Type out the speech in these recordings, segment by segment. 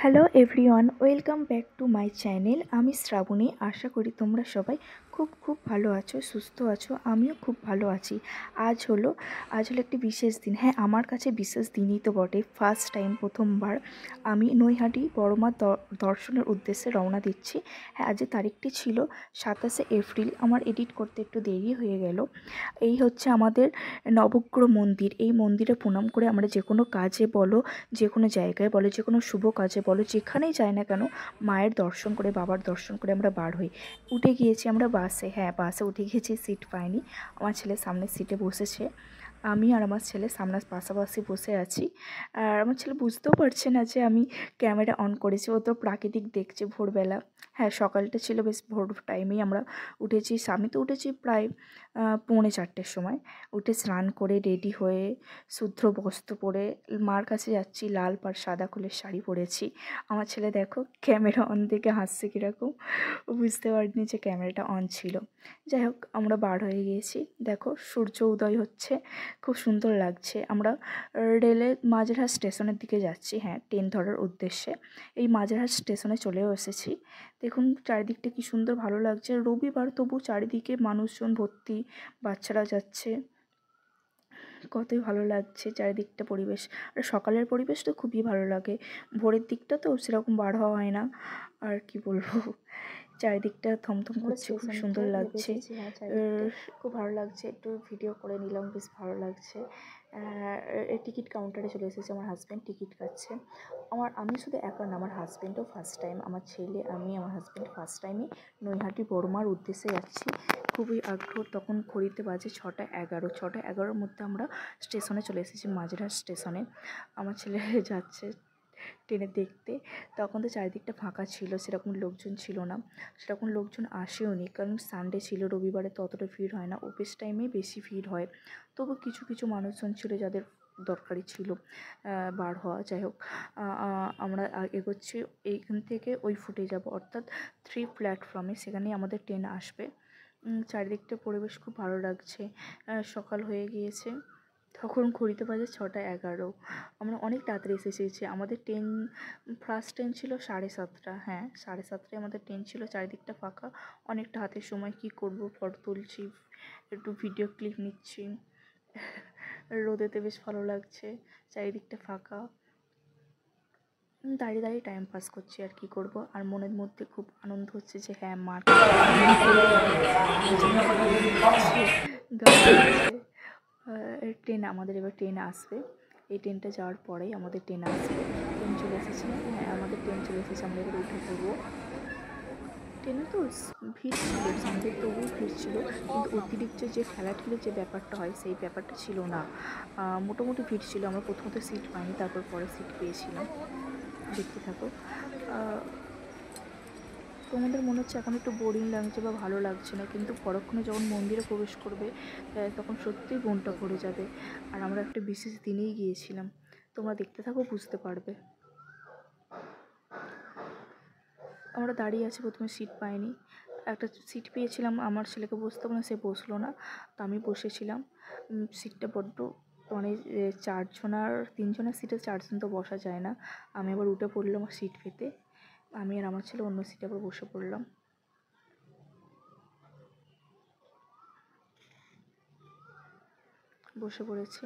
Hello everyone, welcome back to my channel. আমি শ্রাবণী। আশা করি তোমরা সবাই খুব ভালো আছো, সুস্থ আছো। আমিও খুব ভালো আছি। আজ হলো একটি বিশেষ দিন। হ্যাঁ, আমার কাছে বিশেষ দিনই তো বটে। ফার্স্ট টাইম, প্রথমবার আমি নৈহাটি বড়মা দর্শনের উদ্দেশ্যে রওনা দিচ্ছি। হ্যাঁ, আজকে তারিখটি ছিল 27শে এপ্রিল। আমার এডিট করতে একটু দেরি হয়ে গেল। এই হচ্ছে আমাদের নবগ্রহ মন্দির। এই মন্দিরে প্রণাম করে আমরা যে কোনো কাজে বলো, যে কোনো জায়গায় বলো, যে কোনো শুভ কাজে বলো, যেখানেই যাই না কেন, মায়ের দর্শন করে, বাবার দর্শন করে আমরা বার হই। উঠে গিয়েছি আমরা বাসে। হ্যাঁ, বাসে উঠে গিয়েছি, সিট পাইনি। আমার ছেলে সামনের সিটে বসেছে, আমি আর আমার ছেলে সামনে পাশাপাশি বসে আছি। আর আমার ছেলে বুঝতেও পারছে না যে আমি ক্যামেরা অন করেছি। ও তো প্রাকৃতিক দেখছে ভোরবেলা। হ্যাঁ, সকালটা ছিল, বেশ ভোর টাইমেই আমরা উঠেছি। আমি তো উঠেছি প্রায় 3:45-4টের সময়। উঠে স্নান করে রেডি হয়ে শুদ্ধ বস্ত্র পরে মার কাছে যাচ্ছি। লাল পাড় সাদা ফুলের শাড়ি পরেছি। আমার ছেলে দেখো ক্যামেরা অন দেখে হাসছে কীরকম, ও বুঝতে পারিনি যে ক্যামেরাটা অন ছিল। যাই হোক, আমরা বার হয়ে গিয়েছি। দেখো সূর্য উদয় হচ্ছে, খুব সুন্দর লাগছে। আমরা রেলের মাঝেরহাট স্টেশনের দিকে যাচ্ছি। হ্যাঁ, ট্রেন ধরার উদ্দেশ্যে এই মাঝেরহাট স্টেশনে চলেও এসেছি। দেখুন চারিদিকটা কি সুন্দর, ভালো লাগছে। রবিবার, তবু চারিদিকে মানুষজন ভর্তি, বাচ্চারা যাচ্ছে। কতই ভালো লাগছে চারিদিকটা পরিবেশ। আর সকালের পরিবেশ তো খুবই ভালো লাগে। ভোরের দিকটা তো সেরকম বার হওয়া হয় না। আর কি বলবো, চারিদিকটা থমথম করছে, খুব সুন্দর লাগছে। খুব ভালো লাগছে। একটু ভিডিও করে নিলাম, বেশ ভালো লাগছে। টিকিট কাউন্টারে চলে এসেছে। আমার হাজব্যান্ড টিকিট কাটছে। আমি শুধু একা না, আমার হাজব্যান্ডও ফার্স্ট টাইম। আমার ছেলে, আমি, আমার হাজব্যান্ড ফার্স্ট টাইমই নৈহাটি বড়মার উদ্দেশ্যে যাচ্ছি। খুবই আগ্রহ। তখন ঘড়িতে বাজে 6:11। 6:11-র মধ্যে আমরা স্টেশনে চলে এসেছি, মাঝেরহাট স্টেশনে। আমার ছেলে যাচ্ছে ট্রেনে দেখতে। তখন তো চারিদিকটা ফাঁকা ছিল, সেরকম লোকজন ছিল না, সেরকম লোকজন আসেওনি, কারণ সানডে ছিল। রবিবারে তো অতটা ভিড় হয় না, অফিস টাইমেই বেশি ভিড় হয়। তবু কিছু কিছু মানুষজন ছিল যাদের দরকারি ছিল বার হওয়া। যাই হোক, আমরা এগোচ্ছি। এইখান থেকে ওই ফুটে যাব, অর্থাৎ 3 প্ল্যাটফর্মে, সেখানেই আমাদের ট্রেন আসবে। চারিদিকটা পরিবেশ খুব ভালো লাগছে। সকাল হয়ে গিয়েছে, তখন ঘড়িতে বাজে 6:11। আমরা অনেক তাড়াতাড়ি এসেছি। আমাদের ট্রেন, ফার্স্ট ট্রেন ছিল 7:30। হ্যাঁ, 7:30 আমাদের ট্রেন ছিল। চারিদিকটা ফাঁকা, অনেকটা হাতের সময়। কি করব, ফটো তুলছি, একটু ভিডিও ক্লিপ নিচ্ছি। রোদেতে বেশ ভালো লাগছে, চারিদিকটা ফাঁকা। দাঁড়িয়ে দাঁড়িয়ে টাইম পাস করছি, আর কি করব। আর মনের মধ্যে খুব আনন্দ হচ্ছে যে হ্যাঁ, মার ট্রেন, আমাদের এবার ট্রেন আসবে। এই ট্রেনটা যাওয়ার পরেই আমাদের ট্রেন আসবে। ট্রেন চলে এসেছে। হ্যাঁ, আমাদের ট্রেন চলে এসেছে। আমরা এবার উঠে পড়বো। ট্রেনে তো ভিড় ছিল, সামনে তবুও ভিড় ছিল, কিন্তু অতিরিক্ত যে ঠেলাঠেলির যে ব্যাপারটা হয়, সেই ব্যাপারটা ছিল না। মোটামুটি ভিড় ছিল। আমরা প্রথমত সিট পাইনি, তারপর পরে সিট পেয়েছিলাম। দেখতে থাকো। তোমাদের মনে হচ্ছে এখন একটু বোরিং লাগছে বা ভালো লাগছে না, কিন্তু পরক্ষণে যখন মন্দিরে প্রবেশ করবে, তখন সত্যিই মনটা ভরে যাবে। আর আমরা একটা বিশেষ দিনেই গিয়েছিলাম। তোমরা দেখতে থাকো, বুঝতে পারবে। আমরা দাঁড়িয়ে আছি, প্রথমে সিট পাইনি। একটা সিট পেয়েছিলাম, আমার ছেলেকে বসতে বলে, সে বসলো না, তো আমি বসেছিলাম। সিটটা বড্ড, মানে 3জনের সিটে 4জন তো বসা যায় না। আমি আবার উঠে পড়লাম আমার সিট পেতে। আমি আর আমার ছেলে অন্য সিটে আবার বসে পড়লাম। বসে পড়েছি।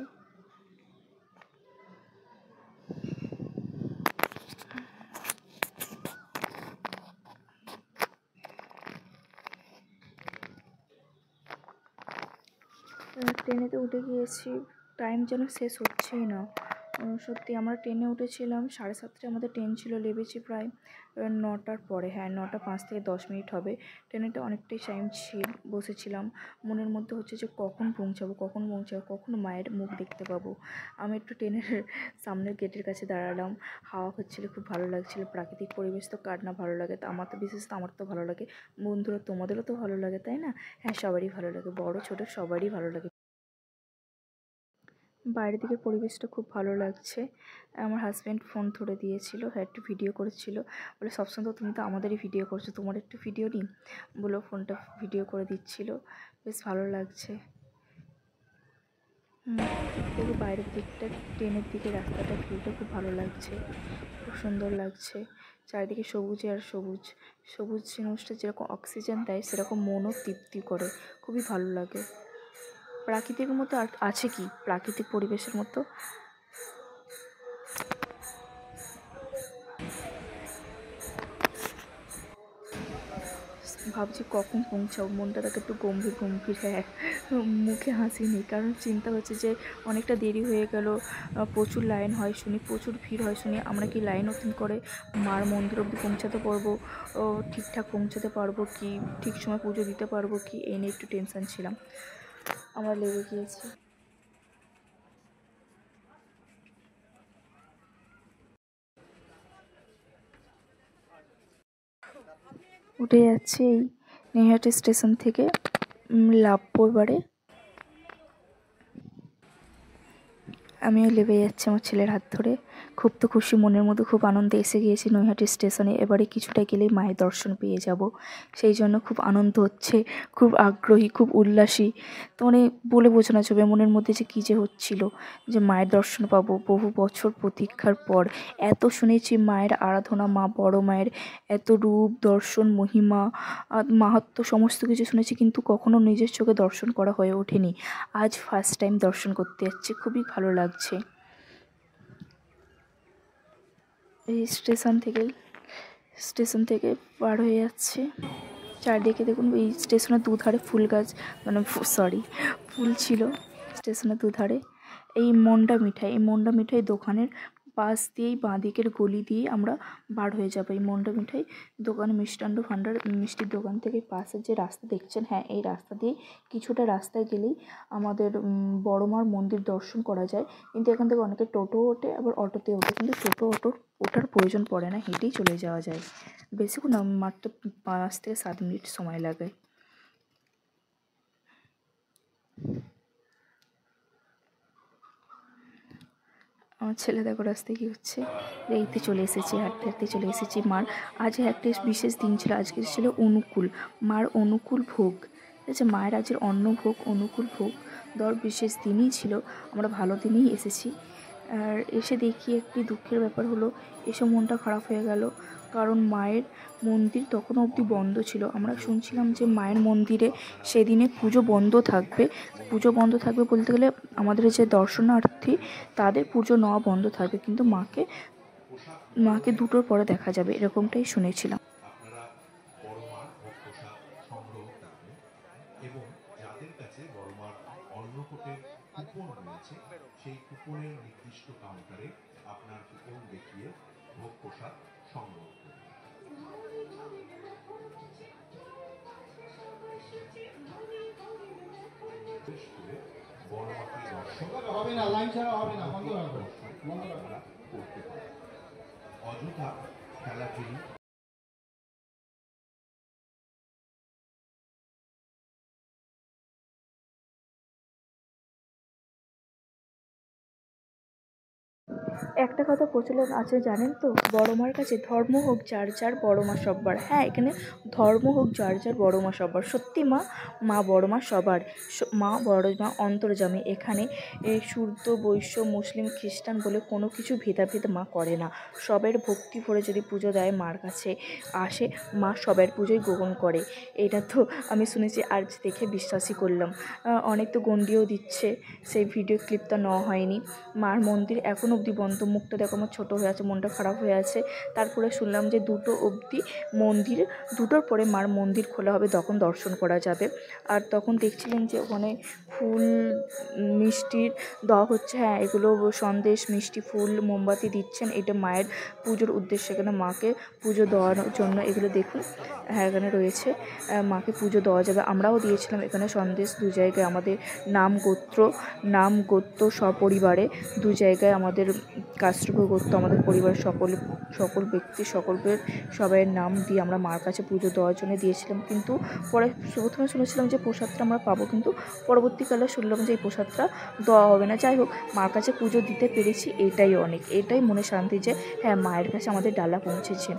ট্রেনেতে উঠে গিয়েছি, টাইম যেন শেষ হচ্ছেই না। সত্যি আমরা ট্রেনে উঠেছিলাম 7:30টায়, আমাদের ট্রেন ছিল। লেগেছি প্রায় 9টার পরে। হ্যাঁ, 9:05 থেকে 10 মিনিট হবে। ট্রেনেটা অনেকটাই টাইম বসেছিলাম। মনের মধ্যে হচ্ছে যে কখন পৌঁছাবো, কখন মায়ের মুখ দেখতে পাবো। আমি একটু ট্রেনের সামনের গেটের কাছে দাঁড়ালাম। হাওয়া হচ্ছিল, খুব ভালো লাগছিল। প্রাকৃতিক পরিবেশ তো কার না ভালো লাগে। তো আমার তো ভালো লাগে। বন্ধুরা, তোমাদেরও তো ভালো লাগে, তাই না? হ্যাঁ, সবারই ভালো লাগে, বড় ছোট সবারই ভালো লাগে। বাইরের দিকের পরিবেশটা খুব ভালো লাগছে। আমার হাজব্যান্ড ফোন ধরে দিয়েছিল, হ্যাঁ, একটু ভিডিও করেছিল। বলে, সবসময় তো তুমি তো আমাদেরই ভিডিও করছো, তোমার একটু ভিডিও নিই বলে ফোনটা ভিডিও করে দিচ্ছিল। বেশ ভালো লাগছে। দেখো বাইরের দিকটা, ট্রেনের দিকে রাস্তাটা, ভিউটা খুব ভালো লাগছে। খুব সুন্দর লাগছে, চারিদিকে সবুজে আর সবুজ। সবুজ জিনিসটা যেরকম অক্সিজেন দেয় সেরকম মনও তৃপ্তি করে, খুবই ভালো লাগে। প্রাকৃতিকের মতো আর আছে কি প্রাকৃতিক পরিবেশের মতো? ভাবছি কখন পৌঁছাবো, মনটা তাকে একটু গম্ভীর গম্ভীর। হ্যাঁ, মুখে হাসি নেই, কারণ চিন্তা হচ্ছে যে অনেকটা দেরি হয়ে গেল, প্রচুর লাইন হয় শুনি, প্রচুর ভিড় হয় শুনি। আমরা কি লাইন অতিন করে মার মন্দির অবধি পৌঁছাতে পারবো, ঠিকঠাক পৌঁছাতে পারবো কি, ঠিক সময় পুজো দিতে পারবো কি, এই নিয়ে একটু টেনশান ছিলাম। আমরা লেগে গিয়েছি। উঠে যাচ্ছে এই নৈহাটি স্টেশন থেকে, লাভবো এবারে। আমিও লেবে যাচ্ছি আমার ছেলের হাত ধরে। খুব তো খুশি, মনের মধ্যে খুব আনন্দে এসে গিয়েছি নৈহাটি স্টেশনে। এবারে কিছুটা গেলেই মায়ের দর্শন পেয়ে যাব, সেই জন্য খুব আনন্দ হচ্ছে, খুব আগ্রহী, খুব উল্লাসী। তো মানে বলে বোঝানো যাবে মনের মধ্যে যে কী যে হচ্ছিল, যে মায়ের দর্শন পাবো বহু বছর প্রতীক্ষার পর। এত শুনেছি মায়ের আরাধনা, মা বড় মায়ের এত রূপ, দর্শন, মহিমা, মাহাত্ম্য সমস্ত কিছু শুনেছি, কিন্তু কখনো নিজের চোখে দর্শন করা হয়ে ওঠেনি। আজ ফার্স্ট টাইম দর্শন করতে যাচ্ছি, খুবই ভালো লাগছে। এই স্টেশন থেকে পার হয়ে যাচ্ছে, চারদিকে দেখুন এই স্টেশনের দুধারে ফুল গাছ, মানে ফুল ছিল স্টেশনের দুধারে। এই মন্ডা মিঠাই দোকানের পাশ দিয়েই, বাঁদিকের গলি দিয়ে আমরা বার হয়ে যাবো। এই মন্ডা মিঠাই দোকান, মিষ্টান্ন ভাণ্ডার, মিষ্টির দোকান থেকে পাশের যে রাস্তা দেখছেন, হ্যাঁ এই রাস্তা দিয়ে কিছুটা রাস্তায় গেলেই আমাদের বড় মার মন্দির দর্শন করা যায়। কিন্তু এখান থেকে অনেকে টোটো ওঠে, আবার অটোতে ওঠে, কিন্তু টোটো অটোর ওঠার প্রয়োজন পড়ে না, হেঁটেই চলে যাওয়া যায়। বেশিক্ষণ না, মাত্র 5 থেকে 7 মিনিট সময় লাগে। আমার ছেলে দেখো রাস্তায় কী হচ্ছে, এইতে চলে এসেছি, হাঁটতে হাঁটতে চলে এসেছি মার। আজ একটা বিশেষ দিন ছিল, আজকে ছিল অনুকূল, মার অনুকূল ভোগ। ঠিক আছে, মায়ের আজের অন্নভোগ, অনুকূল ভোগ বিশেষ দিনই ছিল। আমরা ভালো দিনেই এসেছি। আর এসে দেখি একটি দুঃখের ব্যাপার হলো, এসে মনটা খারাপ হয়ে গেল, কারণ মায়ের মন্দির তখনও অবধি বন্ধ ছিল। আমরা শুনছিলাম যে মায়ের মন্দিরে সেদিনে পুজো বন্ধ থাকবে। পুজো বন্ধ থাকবে বলতে গেলে আমাদের যে দর্শনার্থী তাদের পুজো নেওয়া বন্ধ থাকবে, কিন্তু মাকে 2টোর পরে দেখা যাবে, এরকমটাই শুনেছিলাম। আপনারা বড় মার ভোগ প্রসাদ সংগ্রহ করবেন এবং যাদের কাছে বড় মার অন্নকূটের কুপন রয়েছে সেই কুপনের নির্দিষ্ট কাউন্টারে আপনার কুপন দেখিয়ে ভোগ প্রসাদ সংগ্রহ করবেন। বড় মাকে দর্শন হবে না, লাইন ছাড়া হবে না, বন্ধ রাখো, করতে পারেন। অযথা খেলাখেলি একটা কথা প্রচলন আছে জানেন তো, বড় মার কাছে ধর্ম হোক যার যার, বড় মা সব্বার। হ্যাঁ, এখানে ধর্ম হোক যার যার, বড় মা সব্বার। সত্যি মা বড় মা সবার, মা বড় মা অন্তর্যামী। এখানে এই শুদ্ধ, বৈশ্য, মুসলিম, খ্রিস্টান বলে কোনো কিছু ভেদাভেদ মা করে না। সবের ভক্তি ভরে যদি পুজো দেয়, মার কাছে আসে, মা সবের পুজোই গ্রহণ করে। এটা তো আমি শুনেছি, আজ দেখে বিশ্বাসই করলাম। অনেক তো গণ্ডিও দিচ্ছে, সেই ভিডিও ক্লিপটা নেওয়া হয়নি। মার মন্দির এখনও অবধি বন্ধ, মুখটা দেখো আমার ছোটো হয়ে আছে, মনটা খারাপ হয়ে আছে। তারপরে শুনলাম যে 2টো অবধি মন্দির, 2টোর পরে মার মন্দির খোলা হবে, তখন দর্শন করা যাবে। আর তখন দেখছিলেন যে ওখানে ফুল, মিষ্টির দেওয়া হচ্ছে। হ্যাঁ, এগুলো সন্দেশ, মিষ্টি, ফুল, মোমবাতি দিচ্ছেন, এটা মায়ের পুজোর উদ্দেশ্যে, এখানে মাকে পুজো দেওয়ার জন্য। এগুলো দেখুন, হ্যাঁ এখানে রয়েছে, মাকে পুজো দেওয়া যাবে। আমরাও দিয়েছিলাম এখানে সন্দেশ 2 জায়গায়, আমাদের নাম গোত্র সপরিবারে 2 জায়গায়, আমাদের কাশ্যপ গোত্র, আমাদের পরিবারের সকল ব্যক্তি, সকলের সবাইয়ের নাম দিয়ে আমরা মার কাছে পুজো দেওয়ার জন্য দিয়েছিলাম। কিন্তু পরে প্রথমে শুনেছিলাম যে প্রসাদটা আমরা পাবো, কিন্তু পরবর্তীকালে শুনলাম যে এই প্রসাদটা দেওয়া হবে না। যাই হোক, মার কাছে পুজো দিতে পেরেছি, এটাই অনেক, এটাই মনে শান্তি যে হ্যাঁ মায়ের কাছে আমাদের ডালা পৌঁছেছে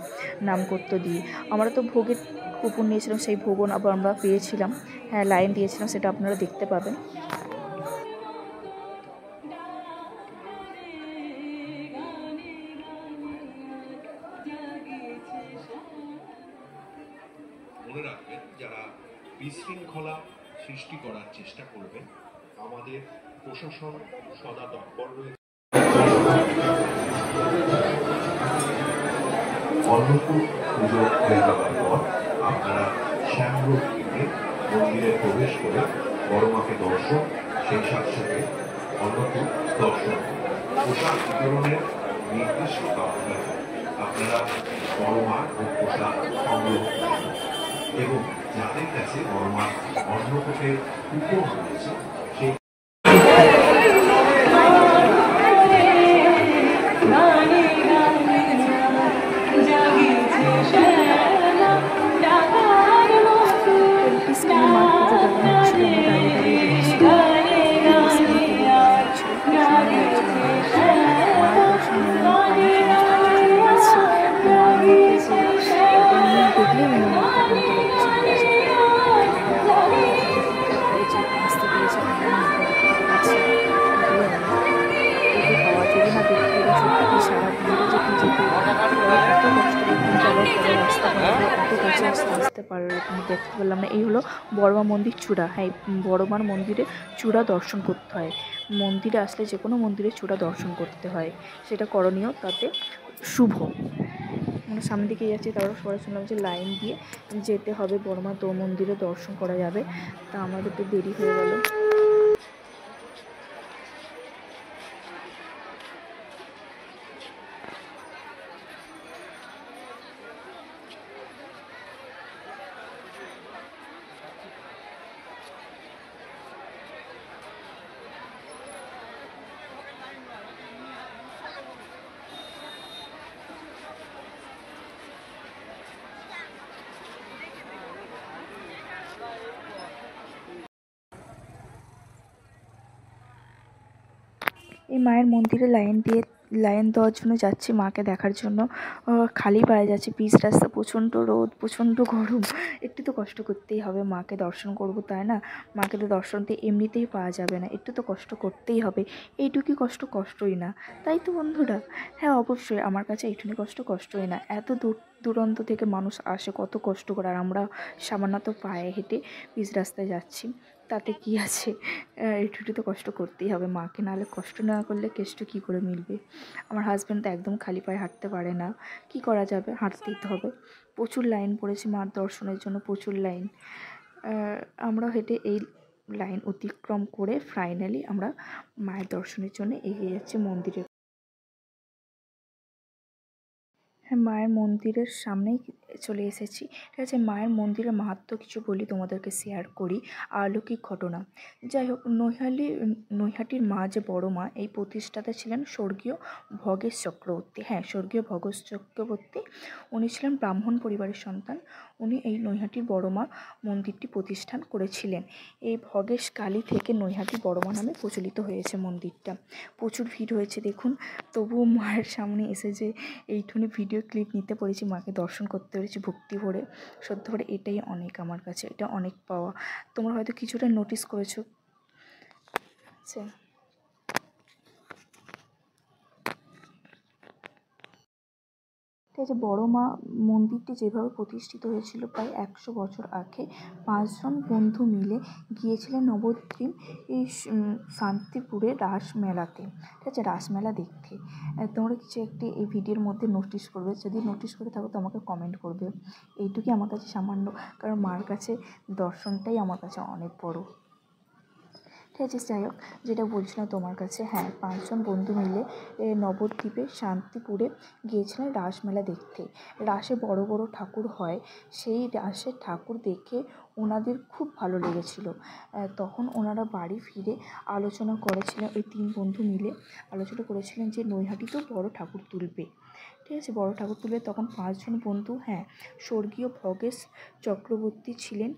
নাম গোত্র দিয়ে। আমরা তো ভোগের কুপন নিয়েছিলাম, সেই ভোগও আবার আমরা পেয়েছিলাম। হ্যাঁ, লাইন দিয়েছিলাম, সেটা আপনারা দেখতে পাবেন। মনে রাখবেন, যারা বিশৃঙ্খলা সৃষ্টি করার চেষ্টা করবেন, আমাদের প্রশাসন সদা তৎপর রয়েছে। অন্নকূট পুজো হয়ে যাওয়ার পর আপনারা শ্যামরোড থেকে মন্দিরে প্রবেশ করে বড় মাকে দর্শন, সেই সাথে সাথে অন্নকূট দর্শন, প্রসাদ বিতরণের নির্দিষ্ট কাউন্টারে আপনারা বড় মার ও প্রসাদ সংগ্রহ করবেন এবং যাদের কাছে বড় মার অন্নকূটের কুপন রয়েছে সেই আসতে দেখতে পারলাম না। এই হলো বড়মা মন্দির চূড়া। হ্যাঁ, বড়মার মন্দিরে চূড়া দর্শন করতে হয়। মন্দিরে আসলে যে কোনো মন্দিরে চূড়া দর্শন করতে হয়, সেটা করণীয়, তাতে শুভ। আমরা সামনের দিকে যাচ্ছি, তারপর সবাই শুনলাম যে লাইন দিয়ে যেতে হবে, বড়মা মন্দিরে দর্শন করা যাবে। তা আমাদের একটু দেরি হয়ে গেল। এই মায়ের মন্দিরে লাইন দেওয়ার জন্য যাচ্ছি, মাকে দেখার জন্য। খালি পায়ে যাচ্ছি, পিচ রাস্তা, প্রচণ্ড রোদ, প্রচণ্ড গরম। একটু তো কষ্ট করতেই হবে, মাকে দর্শন করব, তাই না? মাকে তো দর্শন তো এমনিতেই পাওয়া যাবে না, একটু তো কষ্ট করতেই হবে। এইটুকুই কষ্টই না, তাই তো বন্ধুরা? হ্যাঁ, অবশ্যই আমার কাছে এইটুকুনি কষ্টই না। এত দূরান্ত থেকে মানুষ আসে কত কষ্ট করে, আর আমরা সামান্য তো পায়ে হেঁটে পিচ রাস্তায় যাচ্ছি, তাতে কি আছে? একটু তো কষ্ট করতেই হবে মাকে, নাহলে কষ্ট না করলে কেষ্ট কী করে মিলবে? আমার হাজব্যান্ড তো একদম খালি পায়ে হাঁটতে পারে না, কি করা যাবে? হাঁটতেই তো হবে। প্রচুর লাইন পড়েছে মার দর্শনের জন্য, প্রচুর লাইন। আমরা হেঁটে এই লাইন অতিক্রম করে ফাইনালি আমরা মায়ের দর্শনের জন্য এগিয়ে যাচ্ছি মন্দিরে। হ্যাঁ, মায়ের মন্দিরের সামনেই চলে এসেছি। ঠিক আছে, মায়ের মন্দিরের মাহাত্ম্য কিছু বলি, তোমাদেরকে শেয়ার করি। অলৌকিক ঘটনা। যাই হোক, নৈহাটির মা যে বড় মা, এই প্রতিষ্ঠাতা ছিলেন স্বর্গীয় ভগেশ চক্রবর্তী। হ্যাঁ, স্বর্গীয় ভগেশ চক্রবর্তী, উনি ছিলেন ব্রাহ্মণ পরিবারের সন্তান। উনি এই নৈহাটির বড় মা মন্দিরটি প্রতিষ্ঠান করেছিলেন। এই ভগেশ কালী থেকে নৈহাটি বড় মা নামে প্রচলিত হয়েছে মন্দিরটা। প্রচুর ভিড় হয়েছে দেখুন, তবুও মায়ের সামনে এসে যে এইটুকুনি ভিডিও ক্লিপ নিতে পেরেছি, মাকে দর্শন করতে পেরেছি ভক্তি ভরে, সত্যি করে এটাই অনেক আমার কাছে, এটা অনেক পাওয়া। তোমরা হয়তো কিছুটা নোটিস করেছো। আচ্ছা, ঠিক আছে, বড় মা মন্দিরটি যেভাবে প্রতিষ্ঠিত হয়েছিল প্রায় 100 বছর আগে, 5জন বন্ধু মিলে গিয়েছিলেন নবদ্বীপ এই শান্তিপুরে রাসমেলাতে। ঠিক আছে, রাসমেলা দেখতে। তোমরা কিছু একটি এই ভিডিওর মধ্যে নোটিস করবে, যদি নোটিস করে থাকো তো আমাকে কমেন্ট করবে। এইটুকুই আমার কাছে সামান্য, কারণ মার কাছে দর্শনটাই আমার কাছে অনেক বড়। ঠিক আছে, যাই হোক, যেটা বলছিলাম তোমার কাছে, হ্যাঁ, 5জন বন্ধু মিলে নবদ্বীপে শান্তিপুরে গিয়েছিলেন রাসমেলা দেখতে। রাসে বড় বড় ঠাকুর হয়, সেই রাসের ঠাকুর দেখে ওনাদের খুব ভালো লেগেছিল। তখন ওনারা বাড়ি ফিরে আলোচনা করেছিলেন, ওই 3 বন্ধু মিলে আলোচনা করেছিলেন যে নৈহাটিতেও বড় ঠাকুর তুলবে। ঠিক আছে, বড় ঠাকুর তুলবে। তখন 5জন বন্ধু, হ্যাঁ, স্বর্গীয় ভগেশ চক্রবর্তী ছিলেন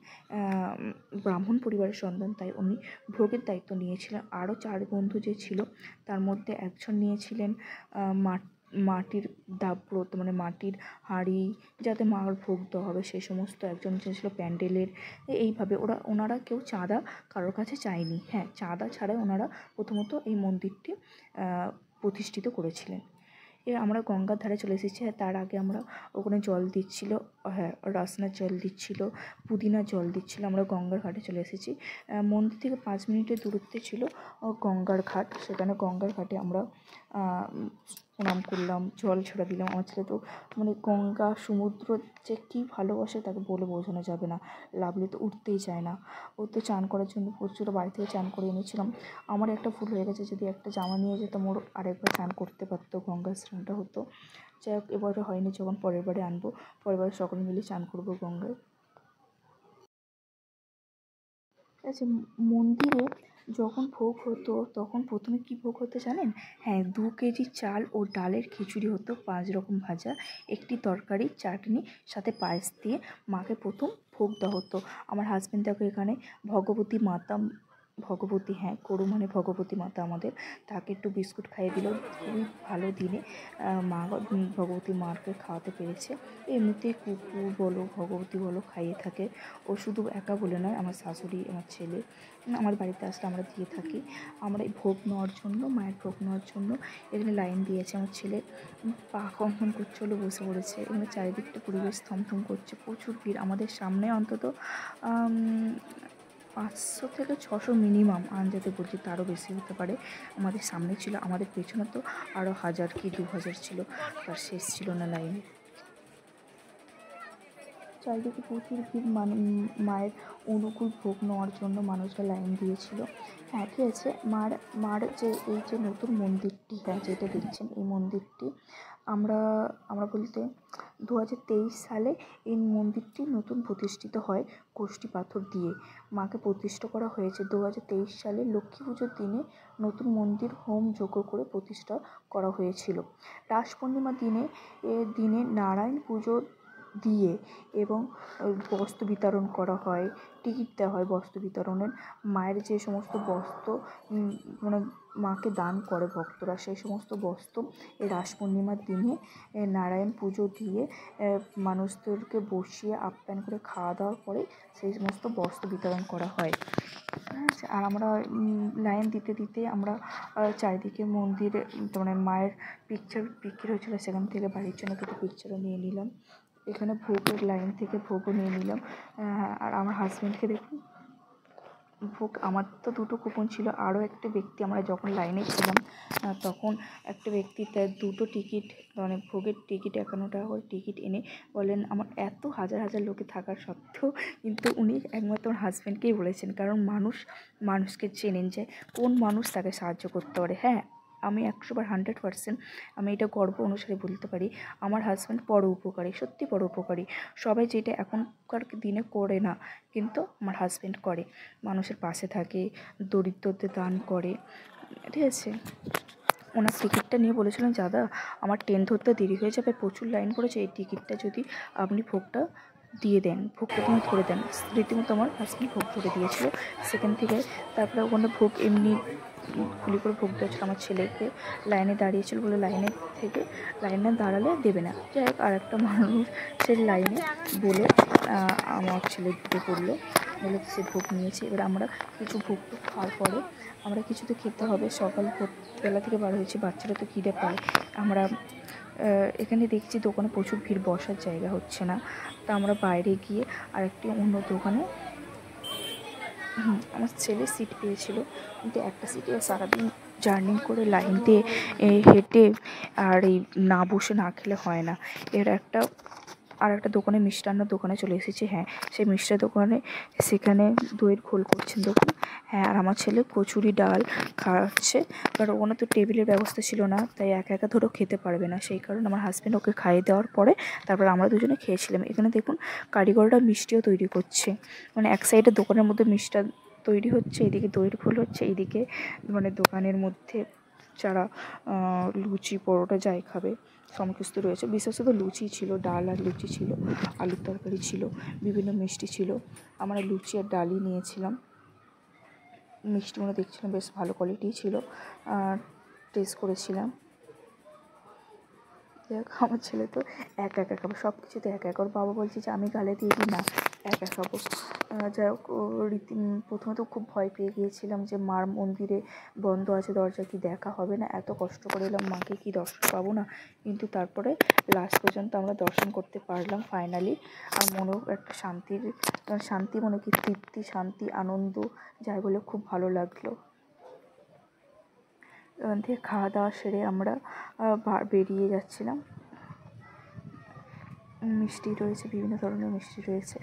ব্রাহ্মণ পরিবারের সন্তান, তাই উনি ভোগের দায়িত্ব নিয়েছিলেন। আরও 4 বন্ধু যে ছিল, তার মধ্যে একজন নিয়েছিলেন মাটির দাব্রত, মানে মাটির হাঁড়ি, যাতে মার ভোগ দেওয়া হবে সেই সমস্ত। একজন ছিল প্যান্ডেলের। এইভাবে ওনারা কেউ চাঁদা কারোর কাছে চায়নি। হ্যাঁ, চাঁদা ছাড়াই ওনারা প্রথমত এই মন্দিরটি প্রতিষ্ঠিত করেছিলেন। আমরা গঙ্গার ধারে চলে এসেছি। তার আগে আমরা ওখানে জল দিচ্ছিলো, হ্যাঁ রসনার জল দিচ্ছিলো, পুদিনার জল দিচ্ছিলো। আমরা গঙ্গার ঘাটে চলে এসেছি। মন্দির থেকে 5 মিনিটের দূরত্বে ছিল গঙ্গার ঘাট। সেখানে গঙ্গার ঘাটে আমরা প্রণাম করলাম, জল ছড়া দিলাম। আমার ছেলে তো মানে গঙ্গা সমুদ্র যে কী ভালোবাসে তাকে বলে বোঝানো যাবে না। লাভলি তো উঠতেই চায় না। ও তো চান করার জন্য প্রচুর বাড়ি থেকে চান করে এনেছিলাম। আমার একটা ভুল হয়ে গেছে, যদি একটা জামা নিয়ে যেতাম ওর আরেকবার চান করতে পারতো, গঙ্গার স্নানটা হতো। যাই হোক, এবারে হয়নি, যখন পরের বারে আনবো, পরের বারে সকলে মিলে চান করবো গঙ্গায়। আচ্ছা, মন্দিরে যখন ভোগ হতো তখন প্রথমে কী ভোগ হতো জানেন? হ্যাঁ, 2 কেজি চাল ও ডালের খিচুড়ি হতো, 5 রকম ভাজা, একটি তরকারি, চাটনি, সাথে পায়েস দিয়ে মাকে প্রথম ভোগ দেওয়া হতো। আমার হাজব্যান্ড দেখো এখানে ভগবতী মাতা, ভগবতী, হ্যাঁ করু মানে ভগবতী মাতা আমাদের, তাকে একটু বিস্কুট খাইয়ে দিল। খুবই ভালো দিনে মা ভগবতী মাকে খাওয়াতে পেরেছে। এমনিতেই কুকুর বলো ভগবতী বলো খাইয়ে থাকে। ও শুধু একা বলে নয়, আমার শাশুড়ি, আমার ছেলে আমার বাড়িতে আসলে আমরা দিয়ে থাকি। আমরা এই ভোগ নেওয়ার জন্য, মায়ের ভোগ নেওয়ার জন্য এখানে লাইন দিয়েছে। আমার ছেলে পা কম্পন করছে হলো, বসে পড়েছে। এখানে চারিদিকটা পরিবেশ থমথম করছে, প্রচুর ভিড়। আমাদের সামনে অন্তত 500 থেকে 600 মিনিমাম, আন্দাজে বলছি তারও বেশি হতে পারে, আমাদের সামনে ছিল। আমাদের পেছনে তো আরও 1000 কি 2000 ছিল, তার শেষ ছিল না লাইনে। চারিদিকে প্রচুর ভিড়, মায়ের অনুকূল ভোগ নেওয়ার জন্য মানুষরা লাইন দিয়েছিল। হ্যাঁ ঠিক আছে, মার যে এই যে নতুন মন্দিরটি, হ্যাঁ যেটা দেখছেন এই মন্দিরটি আমরা বলতে 2023 সালে এই মন্দিরটি নতুন প্রতিষ্ঠিত হয় কোষ্ঠী পাথর দিয়ে। মাকে প্রতিষ্ঠা করা হয়েছে 2023 সালে লক্ষ্মী পুজোর দিনে। নতুন মন্দির হোম যজ্ঞ করে প্রতিষ্ঠা করা হয়েছিল। রাস পূর্ণিমার দিনে নারায়ণ পুজো দিয়ে এবং বস্ত্র বিতরণ করা হয়, টিকিট দেওয়া হয় বস্ত্র বিতরণের। মায়ের যে সমস্ত বস্ত্র মানে মাকে দান করে ভক্তরা, সেই সমস্ত বস্ত্র এই রাস পূর্ণিমার দিনে নারায়ণ পুজো দিয়ে মানুষদেরকে বসিয়ে আপ্যায়ন করে খাওয়া দাওয়ার পরে সেই সমস্ত বস্ত্র বিতরণ করা হয়। আর আমরা লাইন দিতে দিতে আমরা চারিদিকে মন্দিরে মানে মায়ের পিকচার বিক্রি হয়েছিলো, সেখান থেকে বাড়ির জন্য কিছু পিকচারও নিয়ে নিলাম। এখানে ভোগের লাইন থেকে ভোগও নিয়ে নিলাম। আর আমার হাজব্যান্ডকে দেখুন, ভোগ, আমার তো 2টো কুপন ছিল। আরও একটা ব্যক্তি, আমরা যখন লাইনে ছিলাম তখন একটা ব্যক্তি তার 2টো টিকিট, মানে ভোগের টিকিট 51 টাকা করে টিকিট এনে বলেন, আমার এত হাজার হাজার লোকে থাকার সত্ত্বেও কিন্তু উনি একমাত্র আমার হাজব্যান্ডকেই বলেছেন, কারণ মানুষকে চেনেন যে কোন মানুষ তাকে সাহায্য করতে পারে। হ্যাঁ, আমি 100বার 100% আমি এটা গর্ব অনুসারে বলতে পারি, আমার হাজব্যান্ড বড় উপকারী, সত্যি বড় উপকারী। সবাই যেটা এখনকার দিনে করে না, কিন্তু আমার হাজব্যান্ড করে, মানুষের পাশে থাকে, দরিদ্রদের দান করে, ঠিক আছে। ওনার টিকিটটা নিয়ে বলেছিলেন, দাদা আমার ট্রেন ধরতে দেরি হয়ে যাবে, প্রচুর লাইন পড়েছে, এই টিকিটটা যদি আপনি ভোগটা দিয়ে দেন, ভোগটা তুমি ধরে দেন। রীতিমতো আমার হাজব্যান্ড ভোগ ধরে দিয়েছিল। সেখান থেকে তারপরে ওখানে ভোগ এমনি খুলি করে ভোগ দেওয়া ছিল। আমার ছেলেকে লাইনে দাঁড়িয়েছিল বলে লাইনে দাঁড়ালে দেবে না। যাই হোক, আর একটা মানুষ সে লাইনে বলে আমার ছেলে ঢুকে পড়লো, বলে সে ভোগ নিয়েছে। এবার আমরা কিছু ভোগ খাওয়ার পরে আমরা কিছু তো খেতে হবে, সকাল বেলা থেকে বার হয়েছি, বাচ্চারা তো খিদে পায়। আমরা এখানে দেখছি দোকানে প্রচুর ভিড়, বসার জায়গা হচ্ছে না, তা আমরা বাইরে গিয়ে আরেকটি অন্য দোকানে আমার ছেলে সিট পেয়েছিল, কিন্তু একটা সিটে সারাদিন জার্নি করে লাইন দিয়ে হেঁটে আর এই না বসে না খেলে হয় না। আর একটা দোকানে, মিষ্টান্ন দোকানে চলে এসেছি। হ্যাঁ, সেই মিষ্টার দোকানে, সেখানে দইয়ের ঘোল করছেন দেখুন। হ্যাঁ, আর আমার ছেলে কচুরি ডাল খাওয়াচ্ছে, কারণ ওখানে তো টেবিলের ব্যবস্থা ছিল না, তাই একা একা ধরো খেতে পারবে না, সেই কারণে আমার হাজব্যান্ড ওকে খাইয়ে দেওয়ার পরে তারপর আমরা দুজনে খেয়েছিলাম। এখানে দেখুন কারিগররা মিষ্টিও তৈরি করছে, মানে এক সাইডে দোকানের মধ্যে মিষ্টি তৈরি হচ্ছে, এদিকে দইয়ের ঘোল হচ্ছে, এইদিকে মানে দোকানের মধ্যে যারা লুচি পরোটা যাই খাবে সমস্ত রয়েছে। বিশেষত লুচি ছিল, ডাল আর লুচি ছিল, আলুর তরকারি ছিল, বিভিন্ন মিষ্টি ছিল। আমরা লুচি আর ডালই নিয়েছিলাম। মিষ্টিগুলো দেখছিলাম বেশ ভালো কোয়ালিটিই ছিল, টেস্ট করেছিলাম। দেখ, আমার ছেলে তো একা একা খাবো, সব কিছুতে একা একা। ওর বাবা বলছে যে আমি গালে দিয়ে দিই, না একা খাবো। যাই হোক প্রথমে তো খুব ভয় পেয়ে গিয়েছিলাম যে মার মন্দিরে বন্ধ আছে দরজা, কি দেখা হবে না, এত কষ্ট করে এলাম, মাকে কি দর্শন পাবো না। কিন্তু তারপরে লাস্ট পর্যন্ত আমরা দর্শন করতে পারলাম ফাইনালি। আর মনেও একটা শান্তি মনে কি তৃপ্তি, শান্তি, আনন্দ যাই বলে খুব ভালো লাগলো। ওখান থেকে খাওয়া দাওয়া সেরে আমরা বেরিয়ে যাচ্ছিলাম। মিষ্টি রয়েছে, বিভিন্ন ধরনের মিষ্টি রয়েছে।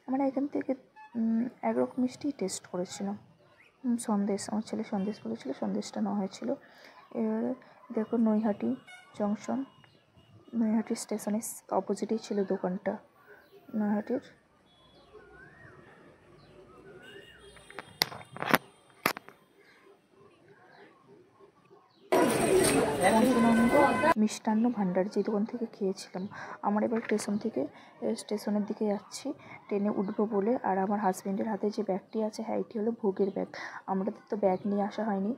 আমরা এখান থেকে একরকম মিষ্টি টেস্ট করেছিলাম। সন্দেশ, আমার ছেলে সন্দেশ বলেছিল, সন্দেশটা নেওয়া হয়েছিল। এবারে দেখো নৈহাটি জংশন, নৈহাটি স্টেশনের অপোজিটেই ছিল দোকানটা নৈহাটির। পঞ্চানন্দ মিষ্টান্ন ভাণ্ডার, যে দোকান থেকে খেয়েছিলাম। আমার এবার স্টেশনের দিকে যাচ্ছি, ট্রেনে উঠবো বলে। আর আমার হাজব্যান্ডের হাতে যে ব্যাগটি আছে, হ্যাঁ এটি হলো ভোগের ব্যাগ। আমাদের তো ব্যাগ নিয়ে আসা হয়নি,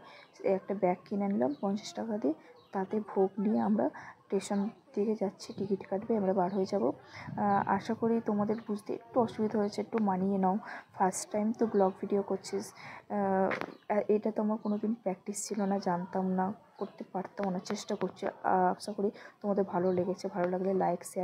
একটা ব্যাগ কিনে নিলাম 50 টাকা দিয়ে, তাতে ভোগ নিয়ে আমরা স্টেশন দিকে যাচ্ছি। টিকিট কাটবে, আমরা বার হয়ে যাব। আশা করি তোমাদের বুঝতে একটু অসুবিধা হয়েছে, একটু মানিয়ে নাও। ফার্স্ট টাইম তো ব্লগ ভিডিও করছিস, এটা তো আমার কোনো দিন প্র্যাকটিস ছিল না, জানতাম না, করতে পারতাম না, চেষ্টা করছি। আশা করি তোমাদের ভালো লেগেছে। ভালো লাগলে লাইক, শেয়ার